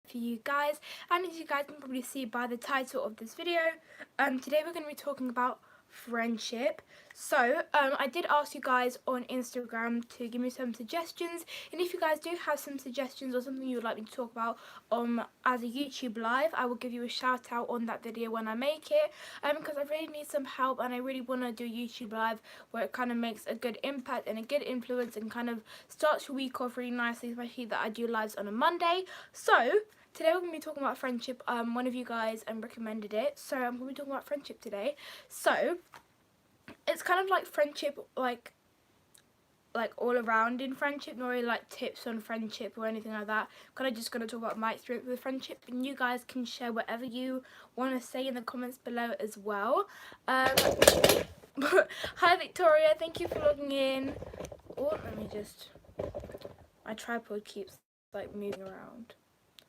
for you guys, and as you guys can probably see by the title of this video, today we're going to be talking about friendship. So I did ask you guys on Instagram to give me some suggestions, and if you guys do have some suggestions or something you would like me to talk about as a YouTube live, I will give you a shout out on that video when I make it, because I really need some help and I really want to do YouTube live where it kind of makes a good impact and a good influence and kind of starts your week off really nicely, especially that I do lives on a Monday. So today we're going to be talking about friendship. One of you guys recommended it, so I'm going to be talking about friendship today. So it's kind of like friendship, like all around in friendship, not really like tips on friendship or anything like that. I'm kind of just going to talk about my experience with friendship, and you guys can share whatever you want to say in the comments below as well. Hi Victoria, thank you for logging in. Oh, let me just, my tripod keeps like moving around.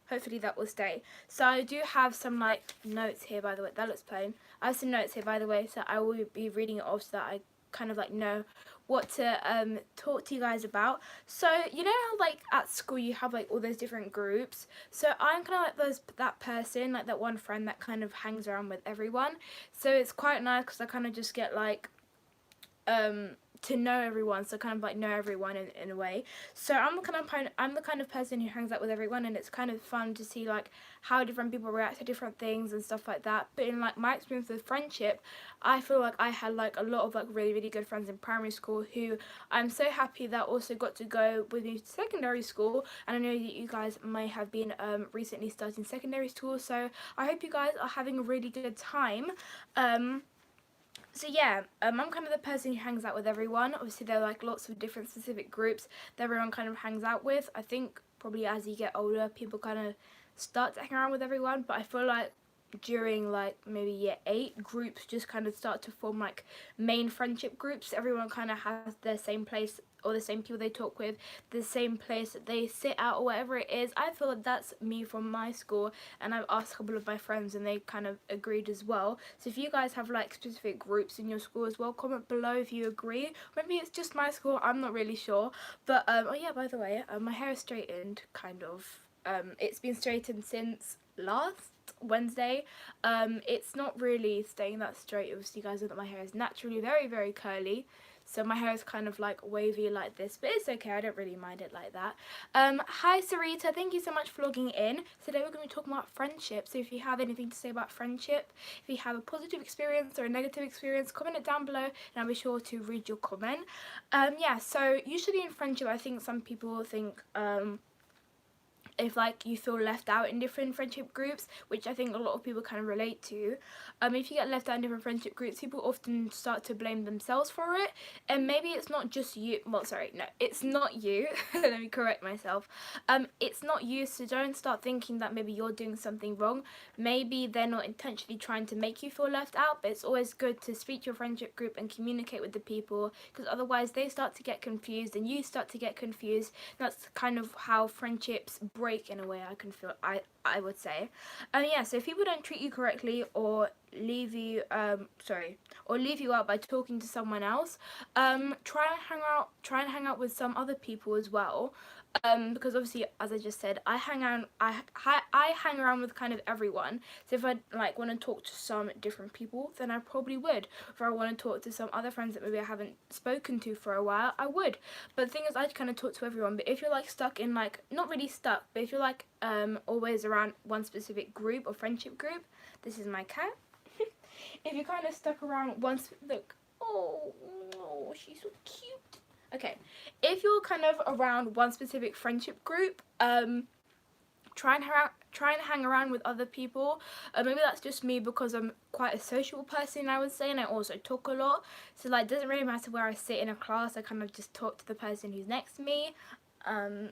Hopefully that will stay. So I do have some like notes here, by the way. That looks plain. I have some notes here, by the way, so I will be reading it off so that I kind of like know what to talk to you guys about. So you know how like at school you have like all those different groups, so I'm kind of like that person, like that one friend that kind of hangs around with everyone. So it's quite nice because I kind of just get like to know everyone, so kind of like know everyone in a way. So I'm the kind of person who hangs out with everyone, and it's kind of fun to see like how different people react to different things and stuff like that. But in like my experience with friendship, I feel like I had like a lot of like really good friends in primary school who I'm so happy that also got to go with me to secondary school, and I know that you guys may have been recently starting secondary school, so I hope you guys are having a really good time. So yeah, I'm kind of the person who hangs out with everyone. Obviously there are like lots of different specific groups that everyone kind of hangs out with. I think probably as you get older people kind of start to hang around with everyone, but I feel like during like maybe year 8, groups just kind of start to form like main friendship groups. Everyone kind of has their same place or the same people they talk with, the same place that they sit at or whatever it is. I feel like that's me from my school, and I've asked a couple of my friends and they kind of agreed as well. So if you guys have like specific groups in your school as well, comment below if you agree. Maybe it's just my school, I'm not really sure. But oh yeah, by the way, my hair is straightened, kind of. It's been straightened since last Wednesday. It's not really staying that straight. Obviously you guys know that my hair is naturally very curly, so my hair is kind of like wavy like this, but it's okay, I don't really mind it like that. Hi Sarita, thank you so much for logging in. Today we're going to be talking about friendship, so if you have anything to say about friendship, if you have a positive experience or a negative experience, comment it down below and I'll be sure to read your comment. Yeah, so usually in friendship I think some people think if like you feel left out in different friendship groups, which I think a lot of people kind of relate to. If you get left out in different friendship groups, people often start to blame themselves for it, and maybe it's not just you. Well, sorry, no, it's not you. Let me correct myself. It's not you, so don't start thinking that maybe you're doing something wrong. Maybe they're not intentionally trying to make you feel left out, but it's always good to speak to your friendship group and communicate with the people, because otherwise they start to get confused and you start to get confused. That's kind of how friendships break in a way, I would say. Yeah, so if people don't treat you correctly or leave you leave you out by talking to someone else, try and hang out with some other people as well. Because obviously, as I just said, I hang around with kind of everyone. So if I like want to talk to some different people, then I probably would. If I want to talk to some other friends that maybe I haven't spoken to for a while, I would. But the thing is, I kind of talk to everyone. But if you're like stuck in like, not really stuck, but if you're like always around one specific group or friendship group, this is my cat. If you're kind of stuck around look, oh no, she's so cute. Okay, if you're kind of around one specific friendship group, try and hang around with other people. Maybe that's just me because I'm quite a social person, I would say, and I also talk a lot. So like, it doesn't really matter where I sit in a class. I kind of just talk to the person who's next to me. I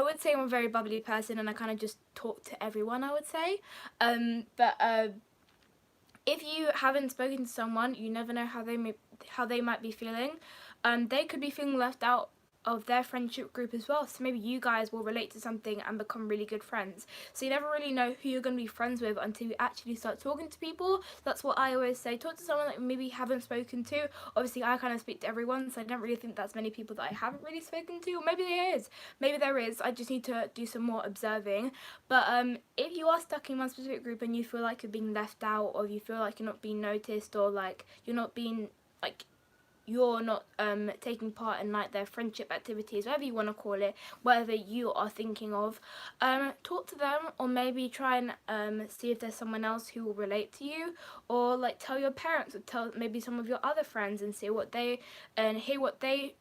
would say I'm a very bubbly person, and I kind of just talk to everyone, I would say. If you haven't spoken to someone, you never know how they might be feeling. They could be feeling left out of their friendship group as well. So maybe you guys will relate to something and become really good friends. So you never really know who you're going to be friends with until you actually start talking to people. That's what I always say. Talk to someone that maybe you haven't spoken to. Obviously I kind of speak to everyone, so I don't really think that's many people that I haven't really spoken to. Or maybe there is. Maybe there is. I just need to do some more observing. But if you are stuck in one specific group and you feel like you're being left out, or you feel like you're not being noticed, or like you're not being like you're not taking part in like their friendship activities, whatever you want to call it, whatever you are thinking of, talk to them, or maybe try and see if there's someone else who will relate to you, or like tell your parents, or tell maybe some of your other friends and see what they and hear what they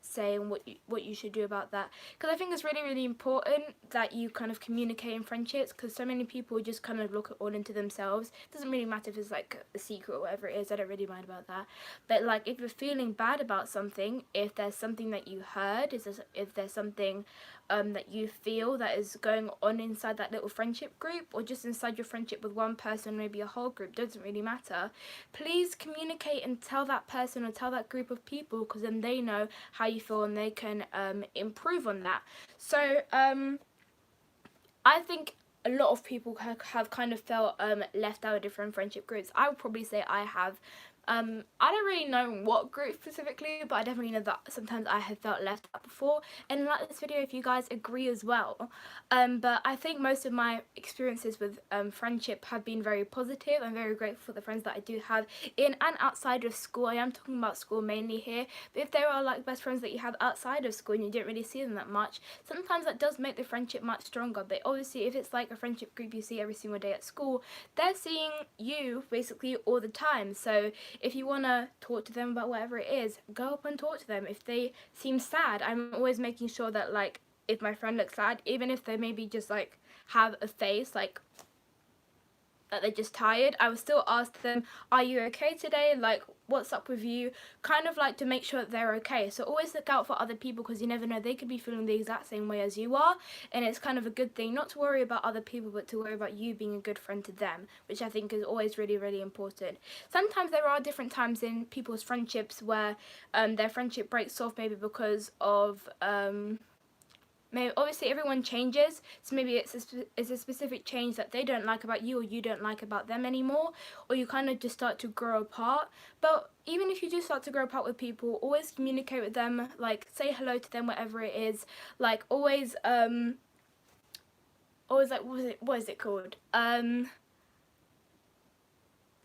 say and what you should do about that. Because I think it's really, really important that you kind of communicate in friendships, because so many people just kind of look all into themselves. It doesn't really matter if it's like a secret or whatever it is, I don't really mind about that. But like if you're feeling bad about something, if there's something that you heard, if there's something that you feel that is going on inside that little friendship group, or just inside your friendship with one person, maybe a whole group, doesn't really matter, please communicate and tell that person or tell that group of people, because then they know how you feel and they can improve on that. So I think a lot of people have kind of felt left out of different friendship groups. I would probably say I have. I don't really know what group specifically, but I definitely know that sometimes I have felt left out before. And like this video if you guys agree as well. But I think most of my experiences with friendship have been very positive. I'm very grateful for the friends that I do have in and outside of school. I am talking about school mainly here. But if there are like best friends that you have outside of school and you don't really see them that much, sometimes that does make the friendship much stronger. But obviously if it's like a friendship group you see every single day at school, they're seeing you basically all the time. So if you want to talk to them about whatever it is, go up and talk to them. If they seem sad, I'm always making sure that like if my friend looks sad, even if they maybe just like have a face like that they're just tired, I will still ask them, are you okay today, like what's up with you, kind of like to make sure that they're okay. So always look out for other people, because you never know, they could be feeling the exact same way as you are, and it's kind of a good thing not to worry about other people but to worry about you being a good friend to them, which I think is always really, really important. Sometimes there are different times in people's friendships where their friendship breaks off, maybe because of maybe obviously everyone changes, so maybe it's a specific change that they don't like about you, or you don't like about them anymore, or you kind of just start to grow apart. But even if you do start to grow apart with people, always communicate with them, like say hello to them, whatever it is, like always like what is it called,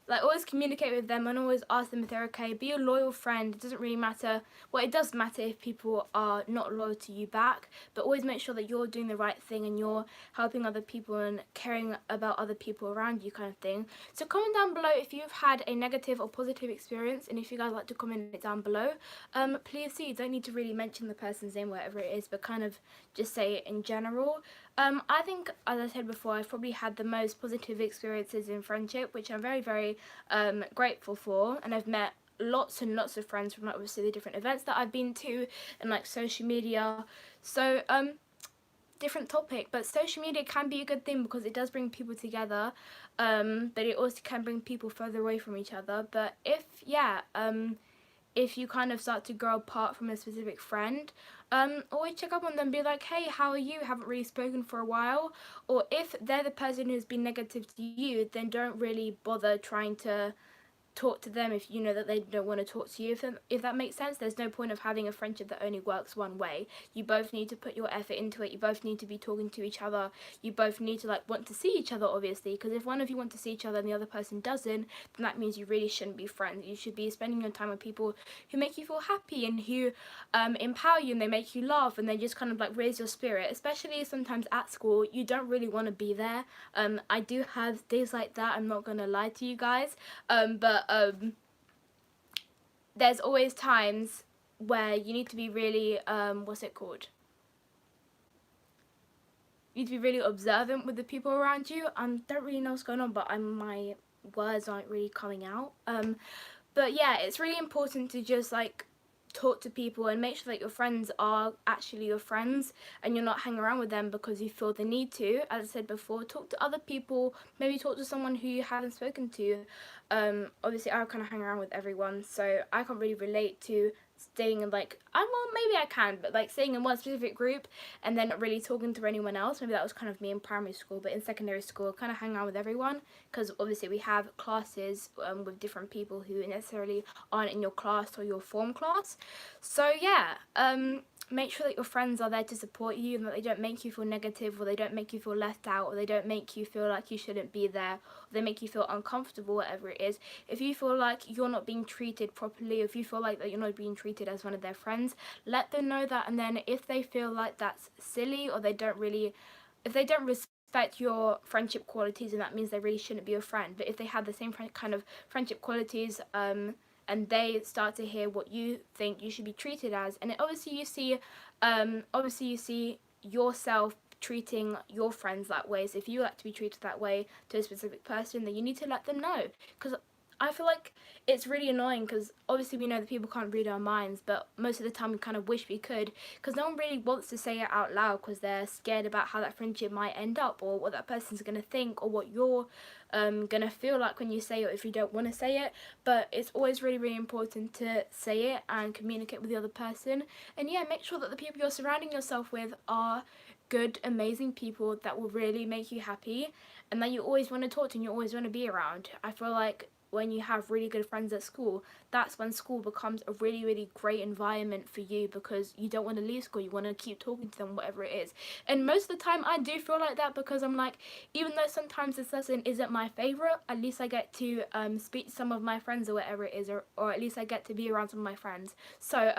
like always communicate with them and always ask them if they're okay. Be a loyal friend. It doesn't really matter. Well, it does matter if people are not loyal to you back, but always make sure that you're doing the right thing and you're helping other people and caring about other people around you, kind of thing. So comment down below if you've had a negative or positive experience, and if you guys like to comment it down below. Please do. You don't need to really mention the person's name, whatever it is, but kind of just say it in general. I think, as I said before, I've probably had the most positive experiences in friendship, which I'm very, very grateful for, and I've met lots and lots of friends from like obviously the different events that I've been to and like social media. So different topic, but social media can be a good thing because it does bring people together, but it also can bring people further away from each other. But if you kind of start to grow apart from a specific friend, always check up on them, be like, hey, how are you, haven't really spoken for a while. Or if they're the person who's been negative to you, then don't really bother trying to talk to them if you know that they don't want to talk to you, if that makes sense. There's no point of having a friendship that only works one way. You both need to put your effort into it, you both need to be talking to each other, you both need to like want to see each other, obviously, because if one of you want to see each other and the other person doesn't, then that means you really shouldn't be friends. You should be spending your time with people who make you feel happy and who empower you, and they make you laugh, and they just kind of like raise your spirit. Especially sometimes at school, you don't really want to be there. I do have days like that, I'm not gonna lie to you guys, but there's always times where you need to be really what's it called, you need to be really observant with the people around you. Don't really know what's going on, but my words aren't really coming out. But yeah, it's really important to just like talk to people and make sure that your friends are actually your friends and you're not hanging around with them because you feel the need to. As I said before, talk to other people, maybe talk to someone who you haven't spoken to. Obviously I kind of hang around with everyone, so I can't really relate to staying in like, well, maybe I can, but like staying in one specific group and then not really talking to anyone else. Maybe that was kind of me in primary school, but in secondary school I kind of hang out with everyone, because obviously we have classes with different people who necessarily aren't in your class or your form class. So yeah, make sure that your friends are there to support you and that they don't make you feel negative, or they don't make you feel left out, or they don't make you feel like you shouldn't be there, or they make you feel uncomfortable, whatever it is. If you feel like you're not being treated properly, if you feel like that you're not being treated as one of their friends, let them know that. And then if they feel like that's silly, or if they don't respect your friendship qualities, and that means they really shouldn't be your friend. But if they have the same kind of friendship qualities, and they start to hear what you think you should be treated as, and obviously you see yourself treating your friends that way. So if you like to be treated that way to a specific person, then you need to let them know, because I feel like it's really annoying, because obviously we know that people can't read our minds, but most of the time we kind of wish we could, because no one really wants to say it out loud, because they're scared about how that friendship might end up, or what that person's going to think, or what you're going to feel like when you say it, if you don't want to say it. But it's always really, really important to say it and communicate with the other person. And yeah, make sure that the people you're surrounding yourself with are good, amazing people that will really make you happy, and that you always want to talk to and you always want to be around. I feel like when you have really good friends at school, that's when school becomes a really, really great environment for you, because you don't want to leave school, you want to keep talking to them, whatever it is. And most of the time I do feel like that, because I'm like, even though sometimes this lesson isn't my favourite, at least I get to speak to some of my friends, or whatever it is, or at least I get to be around some of my friends. So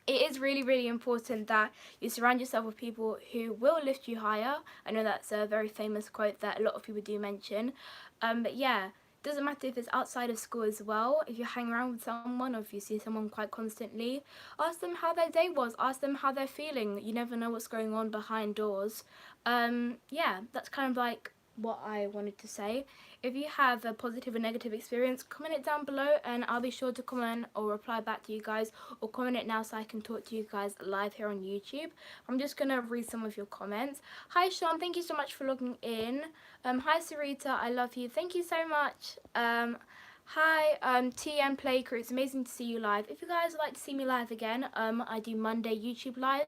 it is really, really important that you surround yourself with people who will lift you higher. I know that's a very famous quote that a lot of people do mention. But yeah, doesn't matter if it's outside of school as well. If you hang around with someone, or if you see someone quite constantly, ask them how their day was, ask them how they're feeling. You never know what's going on behind doors. Yeah, that's kind of like what I wanted to say. If you have a positive or negative experience, comment it down below, and I'll be sure to comment or reply back to you guys, or comment it now so I can talk to you guys live here on YouTube. I'm just going to read some of your comments. Hi Sean, thank you so much for logging in. Hi Sarita, I love you. Thank you so much. Hi TM Play Crew, it's amazing to see you live. If you guys would like to see me live again, I do Monday YouTube lives,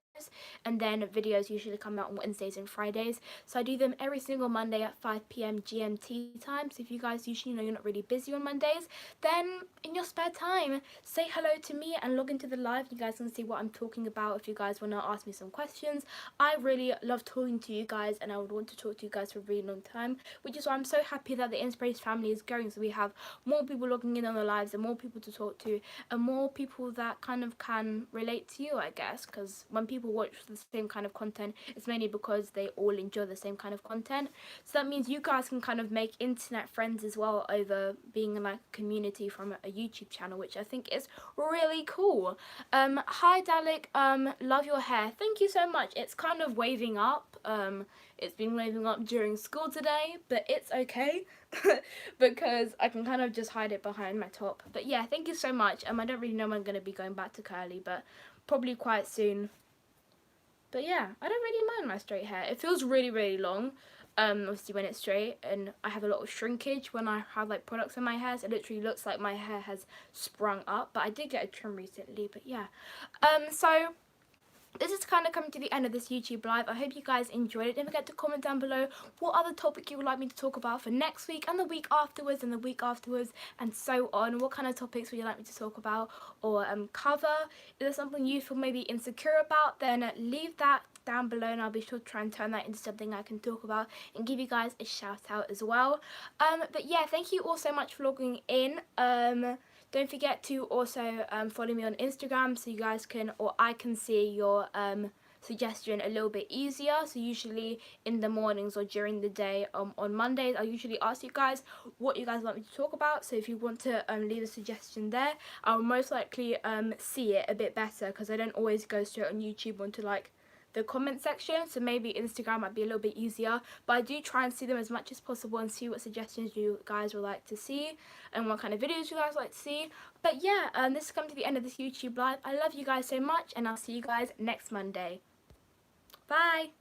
and then videos usually come out on Wednesdays and Fridays. So I do them every single Monday at 5 PM GMT time. So if you guys usually know you're not really busy on Mondays, then in your spare time, say hello to me and log into the live. You guys can see what I'm talking about if you guys want to ask me some questions. I really love talking to you guys, and I would want to talk to you guys for a really long time, which is why I'm so happy that the Inspirators family is growing. So we have more people logging in on the lives, and more people to talk to, and more people that kind of can relate to you, I guess, because when people watch the same kind of content, it's mainly because they all enjoy the same kind of content. So that means you guys can kind of make internet friends as well, over being in like a community from a YouTube channel, which I think is really cool. Hi Dalek, love your hair. Thank you so much. It's kind of waving up. It's been waving up during school today, but it's okay. Because I can kind of just hide it behind my top. But yeah, thank you so much. I don't really know when I'm going to be going back to curly, but probably quite soon. But yeah, I don't really mind my straight hair. It feels really, really long, obviously when it's straight, and I have a lot of shrinkage when I have like products in my hair, so it literally looks like my hair has sprung up. But I did get a trim recently, but yeah. So this is kind of coming to the end of this YouTube live. I hope you guys enjoyed it. Don't forget to comment down below what other topic you would like me to talk about for next week, and the week afterwards, and the week afterwards, and so on. What kind of topics would you like me to talk about or cover? Is there something you feel maybe insecure about? Then leave that down below, and I'll be sure to try and turn that into something I can talk about and give you guys a shout out as well. But yeah, thank you all so much for logging in. Don't forget to also follow me on Instagram, so you guys can, or I can see your suggestion a little bit easier. So usually in the mornings or during the day on Mondays, I usually ask you guys what you guys want me to talk about. So if you want to leave a suggestion there, I'll most likely see it a bit better, because I don't always go straight on YouTube onto like the comment section, so maybe Instagram might be a little bit easier, but I do try and see them as much as possible and see what suggestions you guys would like to see and what kind of videos you guys like to see. But yeah, this has come to the end of this YouTube live. I love you guys so much, and I'll see you guys next Monday. Bye!